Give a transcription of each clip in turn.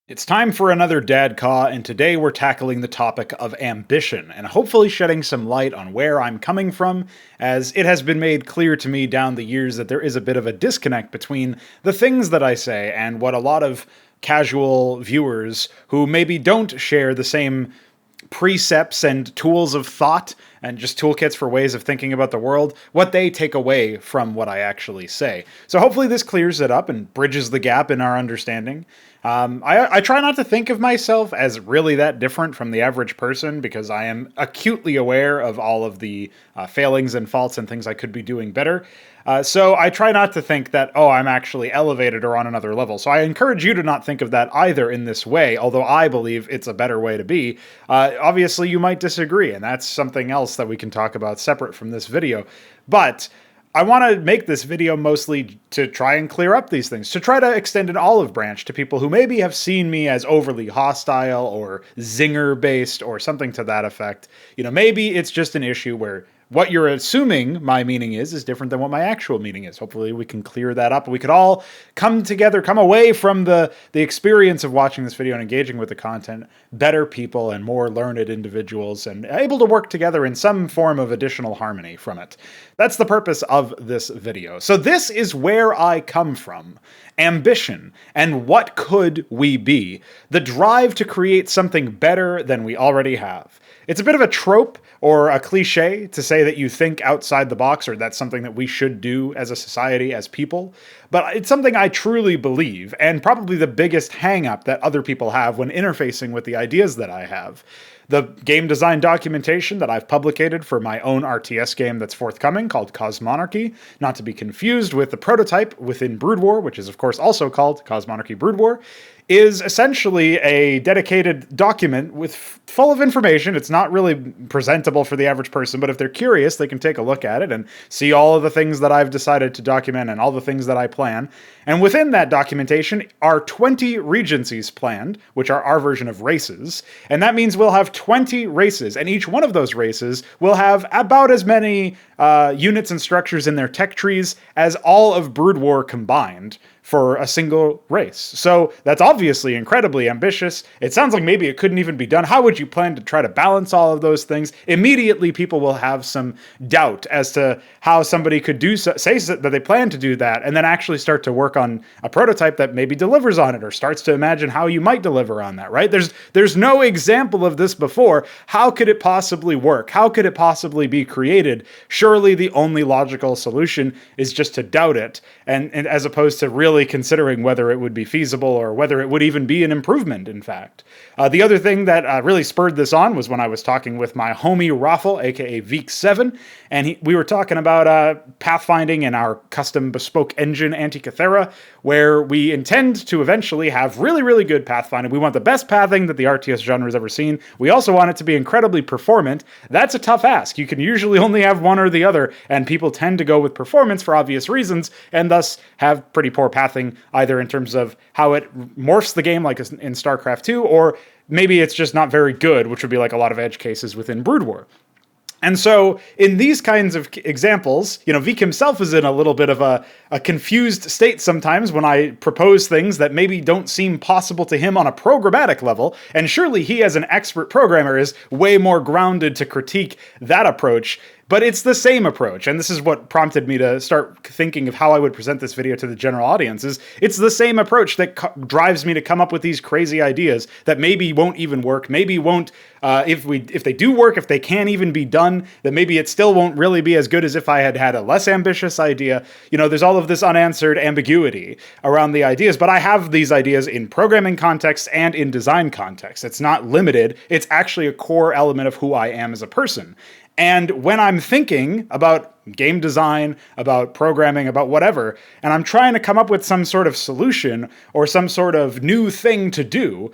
It's time for another DADCAW, and today we're tackling the topic of ambition, and hopefully shedding some light on where I'm coming from, as it has been made clear to me down the years that there is a bit of a disconnect between the things that I say and what a lot of casual viewers who maybe don't share the same precepts and tools of thought and just toolkits for ways of thinking about the world, what they take away from what I actually say. So hopefully this clears it up and bridges the gap in our understanding. I try not to think of myself as really that different from the average person because I am acutely aware of all of the failings and faults and things I could be doing better. So I try not to think that, oh, I'm actually elevated or on another level. So I encourage you to not think of that either in this way, although I believe it's a better way to be. Obviously, you might disagree, and that's something else that we can talk about separate from this video. But I want to make this video mostly to try and clear up these things, to try to extend an olive branch to people who maybe have seen me as overly hostile or zinger-based or something to that effect. You know, maybe it's just an issue where what you're assuming my meaning is different than what my actual meaning is. Hopefully we can clear that up. We could all come together, come away from the experience of watching this video and engaging with the content, better people and more learned individuals and able to work together in some form of additional harmony from it. That's the purpose of this video. So this is where I come from. Ambition, and what could we be? The drive to create something better than we already have. It's a bit of a trope or a cliche to say that you think outside the box, or that's something that we should do as a society, as people. But it's something I truly believe, and probably the biggest hang-up that other people have when interfacing with the ideas that I have. The game design documentation that I've publicated for my own RTS game that's forthcoming called Cosmonarchy, not to be confused with the prototype within Brood War, which is of course also called Cosmonarchy Brood War, is essentially a dedicated document full of information. It's not really presentable for the average person, but if they're curious, they can take a look at it and see all of the things that I've decided to document and all the things that I plan. And within that documentation are 20 regencies planned, which are our version of races. And that means we'll have 20 races, and each one of those races will have about as many units and structures in their tech trees as all of Brood War combined for a single race. So that's obviously incredibly ambitious. It sounds like maybe it couldn't even be done. How would you plan to try to balance all of those things? Immediately, people will have some doubt as to how somebody could say that they plan to do that and then actually start to work on a prototype that maybe delivers on it or starts to imagine how you might deliver on that, right? There's no example of this before. How could it possibly work? How could it possibly be created? Surely the only logical solution is just to doubt it, and as opposed to really considering whether it would be feasible or whether it would even be an improvement, in fact. The other thing that really spurred this on was when I was talking with my homie Raffle, aka Veek7, and we were talking about pathfinding and our custom bespoke engine Antikythera, where we intend to eventually have really, really good pathfinding. We want the best pathing that the RTS genre has ever seen. We also want it to be incredibly performant. That's a tough ask. You can usually only have one or the other, and people tend to go with performance for obvious reasons, and thus have pretty poor pathing, either in terms of how it morphs the game, like in StarCraft 2, or maybe it's just not very good, which would be like a lot of edge cases within Brood War. And so in these kinds of examples, you know, Veek himself is in a little bit of a confused state sometimes when I propose things that maybe don't seem possible to him on a programmatic level. And surely he, as an expert programmer, is way more grounded to critique that approach. But it's the same approach, and this is what prompted me to start thinking of how I would present this video to the general audience. It's the same approach that drives me to come up with these crazy ideas that maybe won't even work, maybe won't, if they do work, if they can't even be done, then maybe it still won't really be as good as if I had had a less ambitious idea. You know, there's all of this unanswered ambiguity around the ideas, but I have these ideas in programming context and in design context. It's not limited, it's actually a core element of who I am as a person. And when I'm thinking about game design, about programming, about whatever, and I'm trying to come up with some sort of solution or some sort of new thing to do,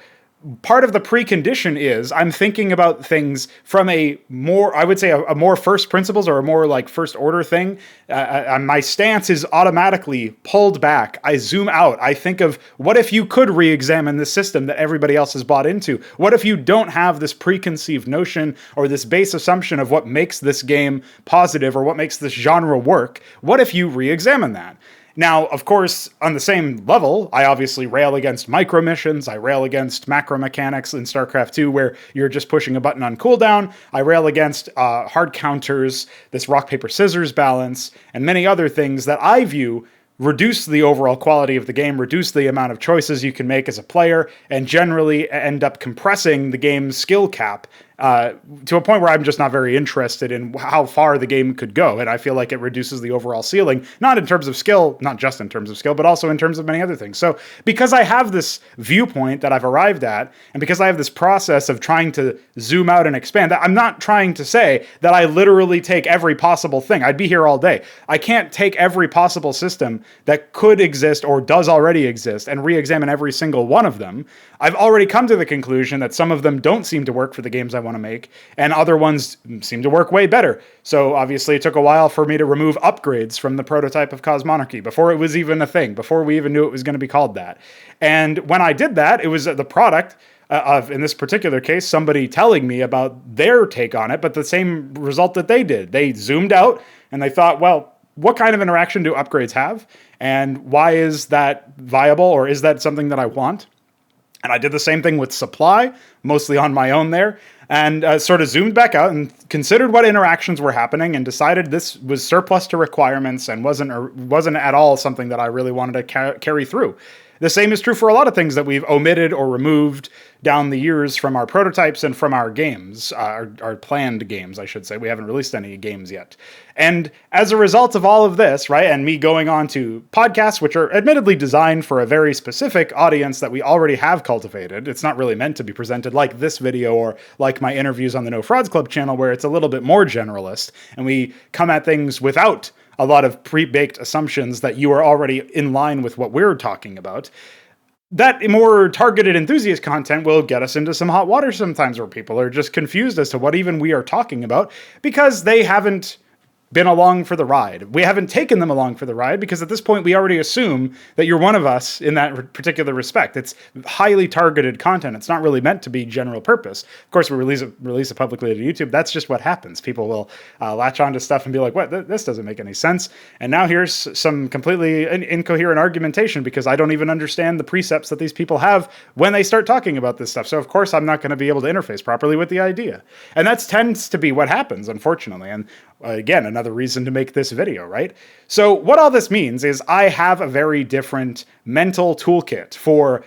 part of the precondition is I'm thinking about things from a more, I would say, a more first principles or a more like first order thing. My stance is automatically pulled back. I zoom out. I think of what if you could re-examine the system that everybody else has bought into? What if you don't have this preconceived notion or this base assumption of what makes this game positive or what makes this genre work? What if you re-examine that? Now, of course, on the same level, I obviously rail against micro missions. I rail against macro mechanics in StarCraft 2, where you're just pushing a button on cooldown. I rail against hard counters, this rock, paper, scissors balance, and many other things that I view reduce the overall quality of the game, reduce the amount of choices you can make as a player, and generally end up compressing the game's skill cap to a point where I'm just not very interested in how far the game could go. And I feel like it reduces the overall ceiling, not in terms of skill, not just in terms of skill, but also in terms of many other things. So because I have this viewpoint that I've arrived at, and because I have this process of trying to zoom out and expand, I'm not trying to say that I literally take every possible thing. I'd be here all day. I can't take every possible system that could exist or does already exist and re-examine every single one of them. I've already come to the conclusion that some of them don't seem to work for the games I want to make, and other ones seem to work way better. So obviously it took a while for me to remove upgrades from the prototype of Cosmonarchy before it was even a thing, before we even knew it was going to be called that. And when I did that, it was the product of, in this particular case, somebody telling me about their take on it, but the same result that they did. They zoomed out and they thought, well, what kind of interaction do upgrades have? And why is that viable, or is that something that I want? And I did the same thing with supply, mostly on my own there, and sort of zoomed back out and considered what interactions were happening and decided this was surplus to requirements and wasn't at all something that I really wanted to carry through. The same is true for a lot of things that we've omitted or removed down the years from our prototypes and from our games, our planned games, I should say. We haven't released any games yet. And as a result of all of this, right, and me going on to podcasts, which are admittedly designed for a very specific audience that we already have cultivated, it's not really meant to be presented like this video or like my interviews on the No Frauds Club channel, where it's a little bit more generalist, and we come at things without a lot of pre-baked assumptions that you are already in line with what we're talking about. That more targeted enthusiast content will get us into some hot water sometimes, where people are just confused as to what even we are talking about because they haven't been along for the ride. We haven't taken them along for the ride because at this point we already assume that you're one of us in that particular respect. It's highly targeted content. It's not really meant to be general purpose. Of course, we release it publicly to YouTube. That's just what happens. People will latch onto stuff and be like, what, this doesn't make any sense. And now here's some completely incoherent argumentation because I don't even understand the precepts that these people have when they start talking about this stuff. So of course I'm not going to be able to interface properly with the idea. And that tends to be what happens, unfortunately. And again, another reason to make this video, right? So what all this means is I have a very different mental toolkit for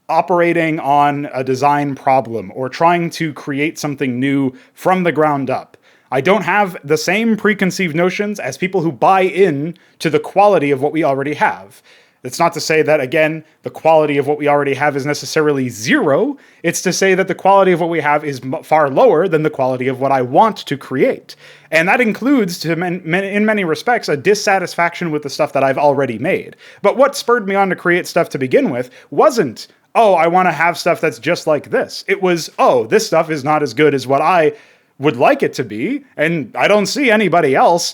operating on a design problem or trying to create something new from the ground up. I don't have the same preconceived notions as people who buy in to the quality of what we already have. It's not to say that, again, the quality of what we already have is necessarily zero. It's to say that the quality of what we have is far lower than the quality of what I want to create. And that includes, in many respects, a dissatisfaction with the stuff that I've already made. But what spurred me on to create stuff to begin with wasn't, oh, I want to have stuff that's just like this. It was, oh, this stuff is not as good as what I would like it to be, and I don't see anybody else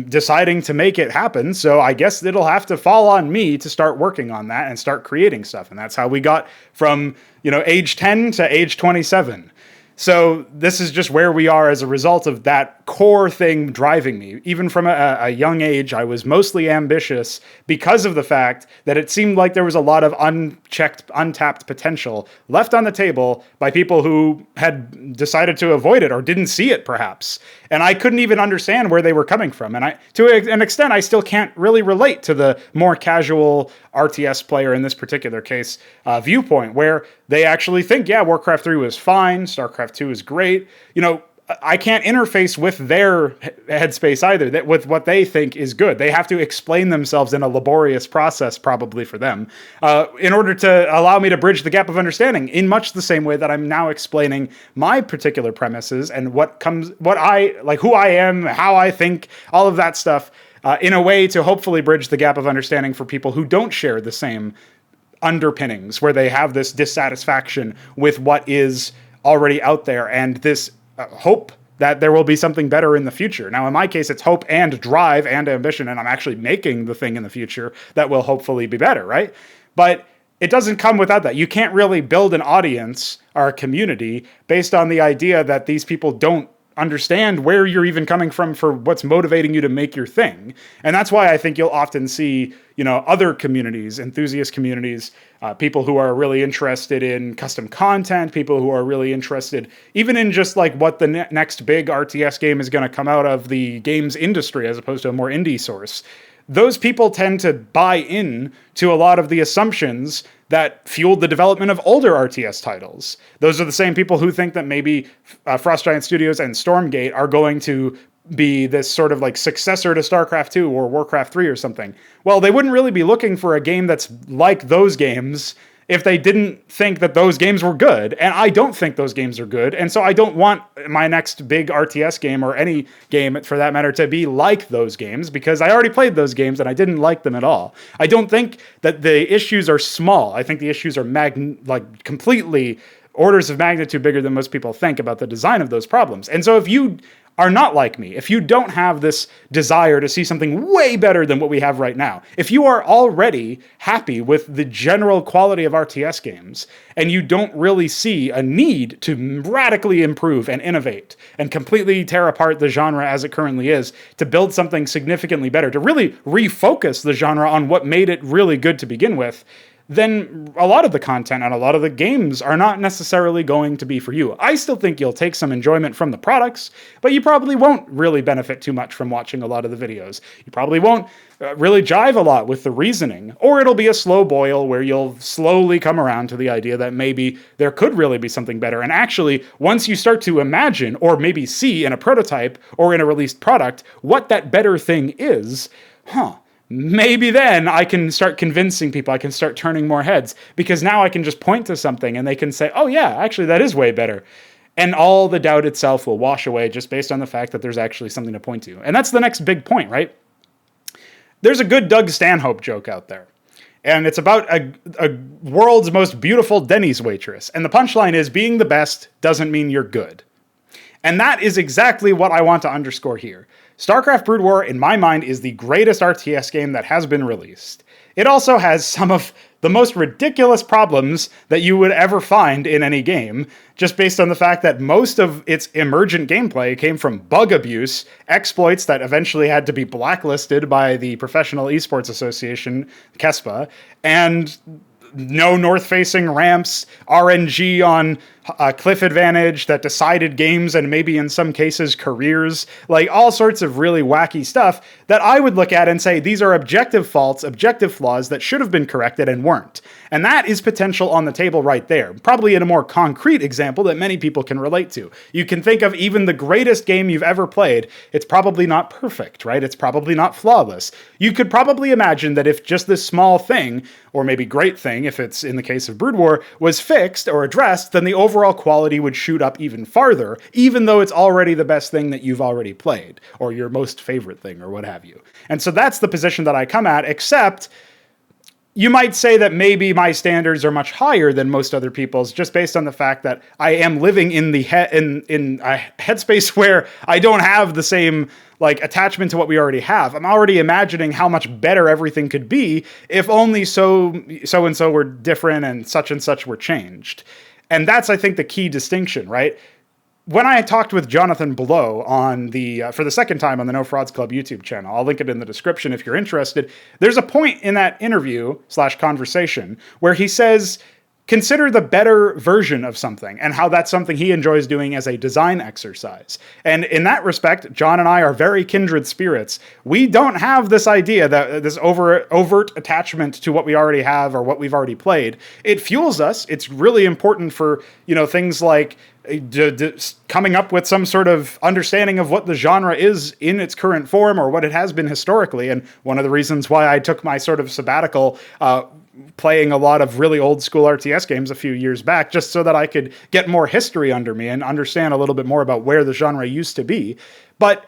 deciding to make it happen, so I guess it'll have to fall on me to start working on that and start creating stuff. And that's how we got from, age 10 to age 27. So this is just where we are as a result of that core thing driving me. Even from a young age, I was mostly ambitious because of the fact that it seemed like there was a lot of untapped potential left on the table by people who had decided to avoid it or didn't see it, perhaps. And I couldn't even understand where they were coming from. And to an extent, I still can't really relate to the more casual RTS player in this particular case viewpoint, where they actually think, yeah, Warcraft 3 was fine, StarCraft 2 is great. I can't interface with their headspace either, with what they think is good. They have to explain themselves in a laborious process, probably for them, in order to allow me to bridge the gap of understanding in much the same way that I'm now explaining my particular premises and who I am, how I think, all of that stuff, in a way to hopefully bridge the gap of understanding for people who don't share the same underpinnings, where they have this dissatisfaction with what is already out there and this hope that there will be something better in the future. Now, in my case, it's hope and drive and ambition, and I'm actually making the thing in the future that will hopefully be better, right? But it doesn't come without that. You can't really build an audience or a community based on the idea that these people don't understand where you're even coming from for what's motivating you to make your thing. And that's why I think you'll often see, other communities, enthusiast communities, people who are really interested in custom content, people who are really interested even in just like what the next big RTS game is going to come out of the games industry as opposed to a more indie source. Those people tend to buy in to a lot of the assumptions that fueled the development of older RTS titles. Those are the same people who think that maybe Frost Giant Studios and Stormgate are going to be this sort of like successor to StarCraft 2 or Warcraft 3 or something. Well, they wouldn't really be looking for a game that's like those games if they didn't think that those games were good. And I don't think those games are good. And so I don't want my next big RTS game, or any game for that matter, to be like those games, because I already played those games and I didn't like them at all. I don't think that the issues are small. I think the issues are completely orders of magnitude bigger than most people think about the design of those problems. And so if you are not like me, if you don't have this desire to see something way better than what we have right now, if you are already happy with the general quality of RTS games, and you don't really see a need to radically improve and innovate and completely tear apart the genre as it currently is, to build something significantly better, to really refocus the genre on what made it really good to begin with, then a lot of the content and a lot of the games are not necessarily going to be for you. I still think you'll take some enjoyment from the products, but you probably won't really benefit too much from watching a lot of the videos. You probably won't really jive a lot with the reasoning, or it'll be a slow boil where you'll slowly come around to the idea that maybe there could really be something better. And actually, once you start to imagine, or maybe see in a prototype or in a released product, what that better thing is, maybe then I can start convincing people, I can start turning more heads, because now I can just point to something and they can say, oh yeah, actually that is way better. And all the doubt itself will wash away just based on the fact that there's actually something to point to. And that's the next big point, right? There's a good Doug Stanhope joke out there, and it's about a world's most beautiful Denny's waitress. And the punchline is, being the best doesn't mean you're good. And that is exactly what I want to underscore here. StarCraft Brood War, in my mind, is the greatest RTS game that has been released. It also has some of the most ridiculous problems that you would ever find in any game, just based on the fact that most of its emergent gameplay came from bug abuse, exploits that eventually had to be blacklisted by the Professional Esports Association, KESPA, and no north-facing ramps, RNG on cliff advantage that decided games and maybe in some cases careers, like all sorts of really wacky stuff that I would look at and say, these are objective faults, objective flaws that should have been corrected and weren't. And that is potential on the table right there, probably in a more concrete example that many people can relate to. You can think of even the greatest game you've ever played. It's probably not perfect, right? It's probably not flawless. You could probably imagine that if just this small thing, or maybe great thing, if it's in the case of Brood War, was fixed or addressed, then the overall quality would shoot up even farther, even though it's already the best thing that you've already played, or your most favorite thing, or what have you. And so that's the position that I come at, except you might say that maybe my standards are much higher than most other people's, just based on the fact that I am living in the in a headspace where I don't have the same attachment to what we already have. I'm already imagining how much better everything could be if only so and so were different and such were changed. And that's, I think, the key distinction, right? When I talked with Jonathan Blow on for the second time on the No Frauds Club YouTube channel, I'll link it in the description if you're interested. There's a point in that interview / conversation where he says, consider the better version of something and how that's something he enjoys doing as a design exercise. And in that respect, John and I are very kindred spirits. We don't have this idea that this overt attachment to what we already have or what we've already played. It fuels us. It's really important for, things like coming up with some sort of understanding of what the genre is in its current form or what it has been historically. And one of the reasons why I took my sort of sabbatical playing a lot of really old school RTS games a few years back, just so that I could get more history under me and understand a little bit more about where the genre used to be. But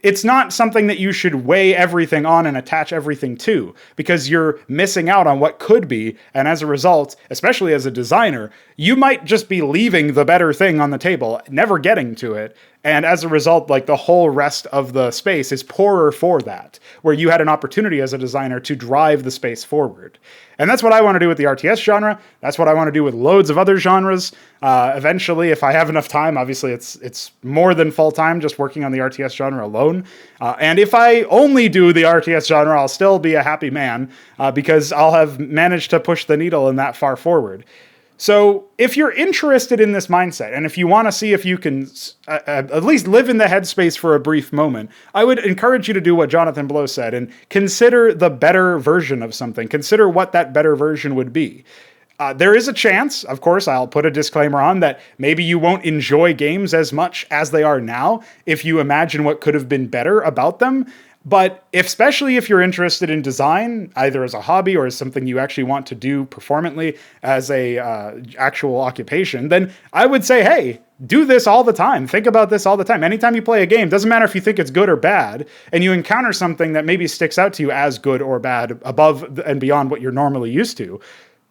it's not something that you should weigh everything on and attach everything to, because you're missing out on what could be. And as a result, especially as a designer, you might just be leaving the better thing on the table, never getting to it. And as a result, like the whole rest of the space is poorer for that, where you had an opportunity as a designer to drive the space forward. And that's what I want to do with the RTS genre. That's what I want to do with loads of other genres. Eventually, if I have enough time, obviously it's more than full time just working on the RTS genre alone. And if I only do the RTS genre, I'll still be a happy man because I'll have managed to push the needle in that far forward. So if you're interested in this mindset, and if you want to see if you can at least live in the headspace for a brief moment, I would encourage you to do what Jonathan Blow said and consider the better version of something. Consider what that better version would be. There is a chance, of course, I'll put a disclaimer on, that maybe you won't enjoy games as much as they are now if you imagine what could have been better about them. But especially if you're interested in design, either as a hobby or as something you actually want to do performantly as a actual occupation, then I would say, hey, do this all the time. Think about this all the time. Anytime you play a game, doesn't matter if you think it's good or bad, and you encounter something that maybe sticks out to you as good or bad above and beyond what you're normally used to,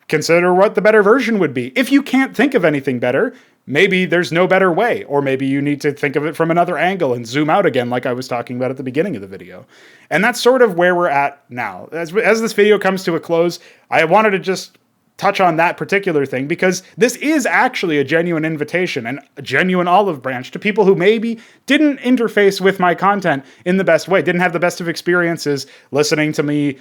consider what the better version would be. If you can't think of anything better, maybe there's no better way, or maybe you need to think of it from another angle and zoom out again like I was talking about at the beginning of the video. And that's sort of where we're at now. As this video comes to a close, I wanted to just touch on that particular thing because this is actually a genuine invitation and a genuine olive branch to people who maybe didn't interface with my content in the best way, didn't have the best of experiences listening to me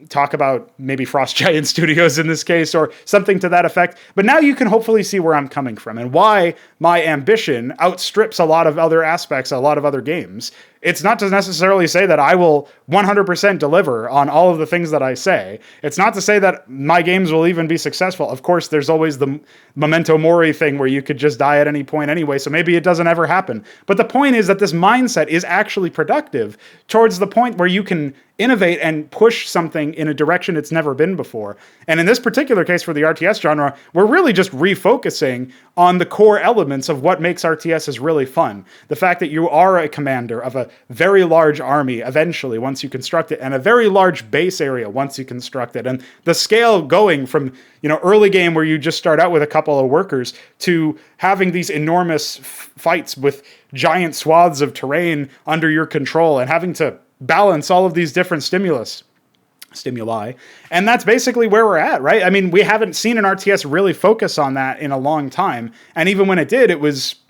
talk about maybe Frost Giant Studios in this case or something to that effect. But now you can hopefully see where I'm coming from and why my ambition outstrips a lot of other aspects, a lot of other games. It's not to necessarily say that I will 100% deliver on all of the things that I say. It's not to say that my games will even be successful. Of course, there's always the memento mori thing where you could just die at any point anyway, so maybe it doesn't ever happen. But the point is that this mindset is actually productive towards the point where you can innovate and push something in a direction it's never been before. And in this particular case for the RTS genre, we're really just refocusing on the core elements of what makes RTSs really fun. The fact that you are a commander of a very large army eventually once you construct it, and a very large base area once you construct it. And the scale going from, early game where you just start out with a couple of workers to having these enormous fights with giant swaths of terrain under your control and having to balance all of these different stimuli. And that's basically where we're at, right? I mean, we haven't seen an RTS really focus on that in a long time. And even when it did,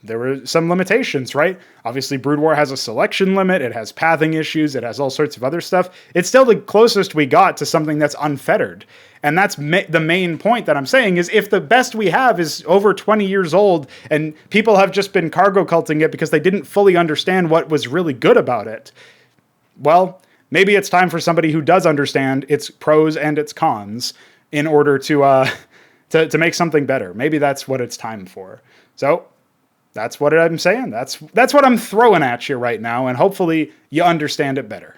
there were some limitations, right? Obviously, Brood War has a selection limit. It has pathing issues. It has all sorts of other stuff. It's still the closest we got to something that's unfettered. And that's the main point that I'm saying is if the best we have is over 20 years old and people have just been cargo culting it because they didn't fully understand what was really good about it, well, maybe it's time for somebody who does understand its pros and its cons in order to make something better. Maybe that's what it's time for. So that's what I'm saying. That's what I'm throwing at you right now, and hopefully you understand it better.